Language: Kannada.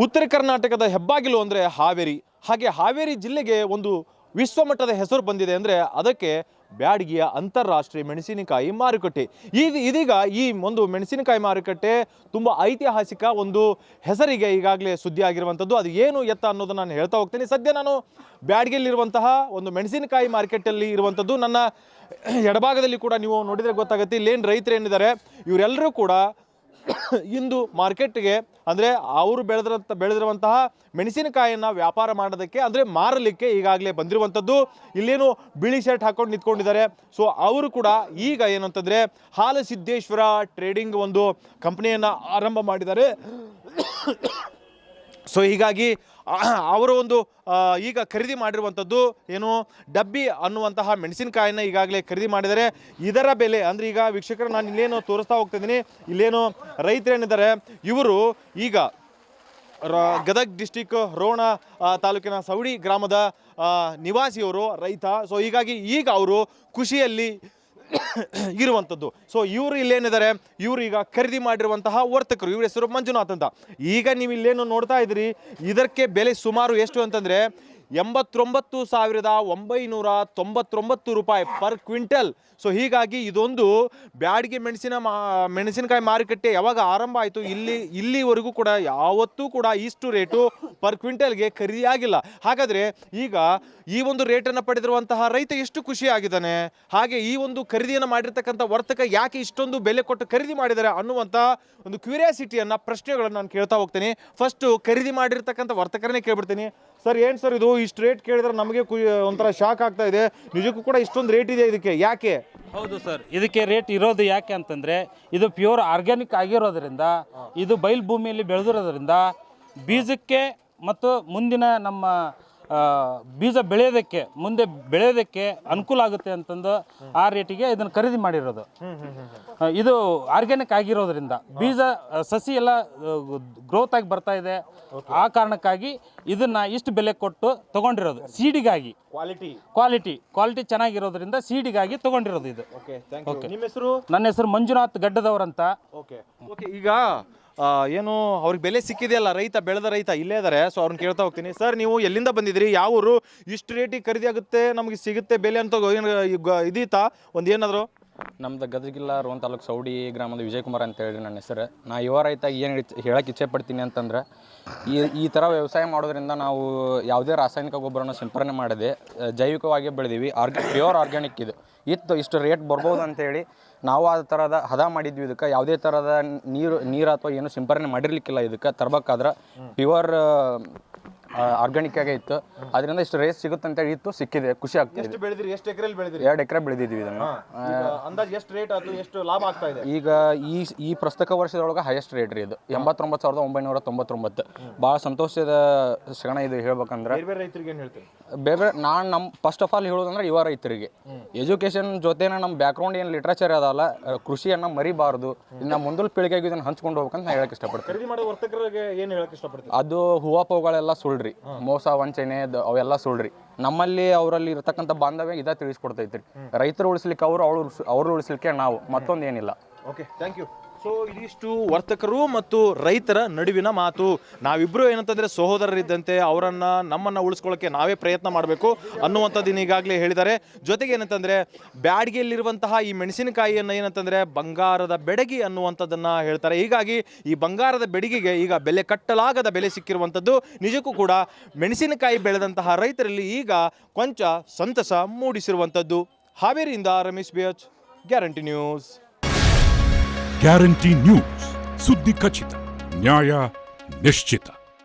ಉತ್ತರ ಕರ್ನಾಟಕದ ಹೆಬ್ಬಾಗಿಲು ಅಂದರೆ ಹಾವೇರಿ. ಹಾಗೆ ಹಾವೇರಿ ಜಿಲ್ಲೆಗೆ ಒಂದು ವಿಶ್ವಮಟ್ಟದ ಹೆಸರು ಬಂದಿದೆ ಅಂದರೆ ಅದಕ್ಕೆ ಬ್ಯಾಡಗಿಯ ಅಂತಾರಾಷ್ಟ್ರೀಯ ಮೆಣಸಿನಕಾಯಿ ಮಾರುಕಟ್ಟೆ. ಇದೀಗ ಈ ಒಂದು ಮೆಣಸಿನಕಾಯಿ ಮಾರುಕಟ್ಟೆ ತುಂಬ ಐತಿಹಾಸಿಕ ಒಂದು ಹೆಸರಿಗೆ ಈಗಾಗಲೇ ಸುದ್ದಿ ಆಗಿರುವಂಥದ್ದು. ಅದು ಏನು ಎತ್ತ ಅನ್ನೋದನ್ನು ನಾನು ಹೇಳ್ತಾ ಹೋಗ್ತೀನಿ. ಸದ್ಯ ನಾನು ಬ್ಯಾಡಗಿಯಲ್ಲಿರುವಂತಹ ಒಂದು ಮೆಣಸಿನಕಾಯಿ ಮಾರ್ಕೆಟಲ್ಲಿ ಇರುವಂಥದ್ದು. ನನ್ನ ಎಡಭಾಗದಲ್ಲಿ ಕೂಡ ನೀವು ನೋಡಿದರೆ ಗೊತ್ತಾಗುತ್ತೆ, ಇಲ್ಲೇನು ರೈತರು ಏನಿದ್ದಾರೆ ಇವರೆಲ್ಲರೂ ಕೂಡ ಇಂದು ಮಾರ್ಕೆಟ್ಗೆ ಅಂದರೆ ಅವರು ಬೆಳೆದಿರುವಂತಹ ಮೆಣಸಿನಕಾಯಿಯನ್ನು ವ್ಯಾಪಾರ ಮಾಡೋದಕ್ಕೆ ಅಂದರೆ ಮಾರಲಿಕ್ಕೆ ಈಗಾಗಲೇ ಬಂದಿರುವಂಥದ್ದು. ಇಲ್ಲೇನು ಬಿಳಿ ಶರ್ಟ್ ಹಾಕೊಂಡು ನಿಂತ್ಕೊಂಡಿದ್ದಾರೆ. ಸೊ ಅವರು ಕೂಡ ಈಗ ಏನಂತಂದರೆ ಹಾಲಸಿದ್ದೇಶ್ವರ ಟ್ರೇಡಿಂಗ್ ಒಂದು ಕಂಪ್ನಿಯನ್ನು ಆರಂಭ ಮಾಡಿದ್ದಾರೆ. ಸೊ ಹೀಗಾಗಿ ಅವರು ಒಂದು ಈಗ ಖರೀದಿ ಮಾಡಿರುವಂಥದ್ದು ಏನು ಡಬ್ಬಿ ಅನ್ನುವಂತಹ ಮೆಣಸಿನಕಾಯಿನ ಈಗಾಗಲೇ ಖರೀದಿ ಮಾಡಿದ್ದಾರೆ. ಇದರ ಬೆಲೆ ಅಂದರೆ ಈಗ ವೀಕ್ಷಕರು ನಾನು ಇಲ್ಲೇನು ತೋರಿಸ್ತಾ ಹೋಗ್ತಿದ್ದೀನಿ, ಇಲ್ಲೇನು ರೈತರೇನಿದ್ದಾರೆ ಇವರು ಈಗ ಗದಗ ಡಿಸ್ಟಿಕ್ ರೋಣ ತಾಲೂಕಿನ ಸವಡಿ ಗ್ರಾಮದ ನಿವಾಸಿಯವರು ರೈತ. ಸೊ ಹೀಗಾಗಿ ಈಗ ಅವರು ಖುಷಿಯಲ್ಲಿ ಇರುವಂಥದ್ದು. ಸೊ ಇವರು ಇಲ್ಲೇನಿದ್ದಾರೆ, ಇವರು ಈಗ ಖರೀದಿ ಮಾಡಿರುವಂತಹ ವರ್ತಕರು, ಇವ್ರ ಹೆಸರು ಮಂಜುನಾಥ್ ಅಂತ. ಈಗ ನೀವು ಇಲ್ಲೇನು ನೋಡ್ತಾ ಇದ್ದೀರಿ, ಇದಕ್ಕೆ ಬೆಲೆ ಸುಮಾರು ಎಷ್ಟು ಅಂತಂದರೆ 89,999 ರೂಪಾಯಿ ಪರ್ ಕ್ವಿಂಟಲ್. ಸೊ ಹೀಗಾಗಿ ಇದೊಂದು ಬ್ಯಾಡಗಿ ಮೆಣಸಿನಕಾಯಿ ಮಾರುಕಟ್ಟೆ ಯಾವಾಗ ಆರಂಭ ಆಯಿತು ಇಲ್ಲಿವರೆಗೂ ಕೂಡ ಯಾವತ್ತೂ ಕೂಡ ಇಷ್ಟು ರೇಟು ಪರ್ ಕ್ವಿಂಟಲ್ಗೆ ಖರೀದಿ ಆಗಿಲ್ಲ. ಹಾಗಾದರೆ ಈಗ ಈ ಒಂದು ರೇಟನ್ನು ಪಡೆದಿರುವಂತಹ ರೈತ ಎಷ್ಟು ಖುಷಿಯಾಗಿದ್ದಾನೆ, ಹಾಗೆ ಈ ಒಂದು ಖರೀದಿಯನ್ನು ಮಾಡಿರ್ತಕ್ಕಂಥ ವರ್ತಕ ಯಾಕೆ ಇಷ್ಟೊಂದು ಬೆಲೆ ಕೊಟ್ಟು ಖರೀದಿ ಮಾಡಿದ್ದಾರೆ ಅನ್ನುವಂಥ ಒಂದು ಕ್ಯೂರಿಯಾಸಿಟಿಯನ್ನು ಪ್ರಶ್ನೆಗಳನ್ನು ನಾನು ಕೇಳ್ತಾ ಹೋಗ್ತೀನಿ. ಫಸ್ಟು ಖರೀದಿ ಮಾಡಿರ್ತಕ್ಕಂಥ ವರ್ತಕರನ್ನೇ ಕೇಳ್ಬಿಡ್ತೀನಿ. ಸರ್ ಏನು ಸರ್ ಇದು ಇಷ್ಟು ರೇಟ್ ಕೇಳಿದ್ರೆ ನಮಗೆ ಒಂಥರ ಶಾಕ್ ಆಗ್ತಾ ಇದೆ, ನಿಜಕ್ಕೂ ಕೂಡ ಇಷ್ಟೊಂದು ರೇಟ್ ಇದೆ ಇದಕ್ಕೆ ಯಾಕೆ? ಹೌದು ಸರ್, ಇದಕ್ಕೆ ರೇಟ್ ಇರೋದು ಯಾಕೆ ಅಂತಂದರೆ ಇದು ಪ್ಯೂರ್ ಆರ್ಗ್ಯಾನಿಕ್ ಆಗಿರೋದ್ರಿಂದ, ಇದು ಬಯಲು ಭೂಮಿಯಲ್ಲಿ ಬೆಳೆದಿರೋದ್ರಿಂದ ಬೀಜಕ್ಕೆ ಮತ್ತು ಮುಂದಿನ ನಮ್ಮ ಬೀಜ ಬೆಳೆಯೋದಕ್ಕೆ ಮುಂದೆ ಬೆಳೆಯೋದಕ್ಕೆ ಅನುಕೂಲ ಆಗುತ್ತೆ ಅಂತಂದು ಆ ರೇಟಿಗೆ ಇದನ್ನು ಖರೀದಿ ಮಾಡಿರೋದು. ಇದು ಆರ್ಗ್ಯಾನಿಕ್ ಆಗಿರೋದ್ರಿಂದ ಬೀಜ ಸಸಿ ಎಲ್ಲ ಗ್ರೋತ್ ಆಗಿ ಬರ್ತಾ ಇದೆ. ಆ ಕಾರಣಕ್ಕಾಗಿ ಇದನ್ನ ಇಷ್ಟು ಬೆಲೆ ಕೊಟ್ಟು ತಗೊಂಡಿರೋದು. ಸೀಡಿಗಾಗಿ ಕ್ವಾಲಿಟಿ ಚೆನ್ನಾಗಿರೋದ್ರಿಂದ ಸೀಡಿಗಾಗಿ ತಗೊಂಡಿರೋದು ಇದು. ನಿಮ್ಮ ಹೆಸರು? ನನ್ನ ಹೆಸರು ಮಂಜುನಾಥ್ ಗಡ್ಡದವರಂತ. ಈಗ ಏನು ಅವ್ರಿಗೆ ಬೆಲೆ ಸಿಕ್ಕಿದೆಯಲ್ಲ, ಬೆಳೆದ ರೈತ ಇಲ್ಲೇ ಇದ್ದಾರೆ. ಸೊ ಅವ್ರನ್ನ ಕೇಳ್ತಾ ಹೋಗ್ತೀನಿ. ಸರ್ ನೀವು ಎಲ್ಲಿಂದ ಬಂದಿದ್ರಿ, ಯಾವ ಊರು, ಇಷ್ಟು ರೇಟಿಗೆ ಖರೀದಿ ಆಗುತ್ತೆ ನಮಗೆ ಸಿಗುತ್ತೆ ಬೆಲೆ ಅಂತ ಏನು ಇದೀತಾ ಒಂದು ಏನಾದರೂ? ನಮ್ದು ಗದಗ ಜಿಲ್ಲಾ ರೋಣ ತಾಲೂಕು ಸೌಡಿ ಗ್ರಾಮದ ವಿಜಯಕುಮಾರ್ ಅಂತ ಹೇಳಿ ನನ್ನ ಹೆಸರು. ನಾ ಯುವ ರೈತ ಏನು ಹೇಳಕ್ಕೆ ಇಚ್ಛೆ ಪಡ್ತೀನಿ ಅಂತಂದ್ರೆ, ಈ ಥರ ವ್ಯವಸಾಯ ಮಾಡೋದ್ರಿಂದ ನಾವು ಯಾವುದೇ ರಾಸಾಯನಿಕ ಗೊಬ್ಬರನ ಸಿಂಪರಣೆ ಮಾಡದೆ ಜೈವಿಕವಾಗಿ ಬೆಳೆದೀವಿ. ಪ್ಯೂರ್ ಆರ್ಗ್ಯಾನಿಕ್ ಇಷ್ಟು ರೇಟ್ ಬರ್ಬೋದು ಅಂತೇಳಿ ನಾವು ಆ ಥರದ ಹದ ಮಾಡಿದ್ವಿ. ಇದಕ್ಕೆ ಯಾವುದೇ ಥರದ ನೀರು ಅಥವಾ ಏನು ಸಿಂಪರಣೆ ಮಾಡಿರ್ಲಿಕ್ಕಿಲ್ಲ. ಇದಕ್ಕೆ ತರಬೇಕಾದ್ರೆ ಪ್ಯೂರ್ ಆರ್ಗ್ಯಾನಿಕ್ ಆಗೇ ಇತ್ತು. ಅದರಿಂದ ಇಷ್ಟು ರೇಟ್ ಸಿಗುತ್ತೆ ಅಂತೇಳಿ ಸಿಕ್ಕಿದೆ, ಖುಷಿ ಆಗ್ತದೆ. 2 ಎಕರೆ ಬೆಳೆದಿದ್ವಿ ಇದನ್ನು. ಎಷ್ಟು ಲಾಭ ಆಗ್ತಾ ಇದೆ ಈಗ ಈ ಪ್ರಸ್ತುತ ವರ್ಷದೊಳಗೆ ಹೈಯೆಸ್ಟ್ ರೇಟ್ ರೀ ಇದು 89,999. ಭಾಳ ಸಂತೋಷದ ಕ್ಷಣ ಇದು. ಹೇಳ್ಬೇಕಂದ್ರೆ ಬೇರೆ ನಮ್ಮ ಫಸ್ಟ್ ಆಫ್ ಆಲ್ ಹೇಳೋದಂದ್ರೆ ಯುವ ರೈತರಿಗೆ ಎಜುಕೇಶನ್ ಜೊತೆನ ನಮ್ಮ ಬ್ಯಾಕ್ಗ್ರೌಂಡ್ ಏನು ಲಿಟ್ರೇಚರ್ ಅದಲ್ಲ, ಕೃಷಿಯನ್ನು ಮರಿಬಾರ್ದು. ಇನ್ನು ಮುಂದಿನ ಪೀಳಿಗೆಗೆ ಇದನ್ನು ಹಂಚ್ಕೊಂಡು ಹೋಗ್ಬೇಕಂತ ನಾ ಹೇಳಕ್ಕೆ ಇಷ್ಟಪಡ್ತೀನಿ. ಅದು ಹೂವಾಪವುಗಳೆಲ್ಲ ಸುಳ್ರಿ, ಮೋಸ ವಂಚನೆ ಅವೆಲ್ಲ ಸುಳ್ರಿ. ನಮ್ಮಲ್ಲಿ ಅವರಲ್ಲಿ ಇರತಕ್ಕಂಥ ಬಾಂಧವ್ಯ ಇದ ತಿಳಿಸ್ಕೊಡ್ತೈತ್ರಿ. ರೈತರು ಉಳಿಸ್ಲಿಕ್ಕೆ ಅವರು ಉಳಿಸ್ಲಿಕ್ಕೆ ನಾವು, ಮತ್ತೊಂದು ಏನಿಲ್ಲ. Okay, thank you. ಸೊ ಇದಿಷ್ಟು ವರ್ತಕರು ಮತ್ತು ರೈತರ ನಡುವಿನ ಮಾತು. ನಾವಿಬ್ಬರು ಏನಂತಂದರೆ ಸಹೋದರರಿದ್ದಂತೆ ನಮ್ಮನ್ನು ಉಳಿಸ್ಕೊಳ್ಳೋಕ್ಕೆ ನಾವೇ ಪ್ರಯತ್ನ ಮಾಡಬೇಕು ಅನ್ನುವಂಥದ್ದನ್ನು ಈಗಾಗಲೇ ಹೇಳಿದ್ದಾರೆ. ಜೊತೆಗೆ ಏನಂತಂದರೆ ಬ್ಯಾಡಗಿಯಲ್ಲಿರುವಂತಹ ಈ ಮೆಣಸಿನಕಾಯಿಯನ್ನು ಏನಂತಂದರೆ ಬಂಗಾರದ ಬೆಡಗಿ ಅನ್ನುವಂಥದ್ದನ್ನು ಹೇಳ್ತಾರೆ. ಹೀಗಾಗಿ ಈ ಬಂಗಾರದ ಬೆಡಗಿಗೆ ಈಗ ಬೆಲೆ ಕಟ್ಟಲಾಗದ ಬೆಲೆ ಸಿಕ್ಕಿರುವಂಥದ್ದು. ನಿಜಕ್ಕೂ ಕೂಡ ಮೆಣಸಿನಕಾಯಿ ಬೆಳೆದಂತಹ ರೈತರಲ್ಲಿ ಈಗ ಕೊಂಚ ಸಂತಸ ಮೂಡಿಸಿರುವಂಥದ್ದು. ಹಾವೇರಿಯಿಂದ Ramesh BH, Guarantee News. Guarantee News, ಸುದ್ದಿ ಖಚಿತ, ನ್ಯಾಯ ನಿಶ್ಚಿತ.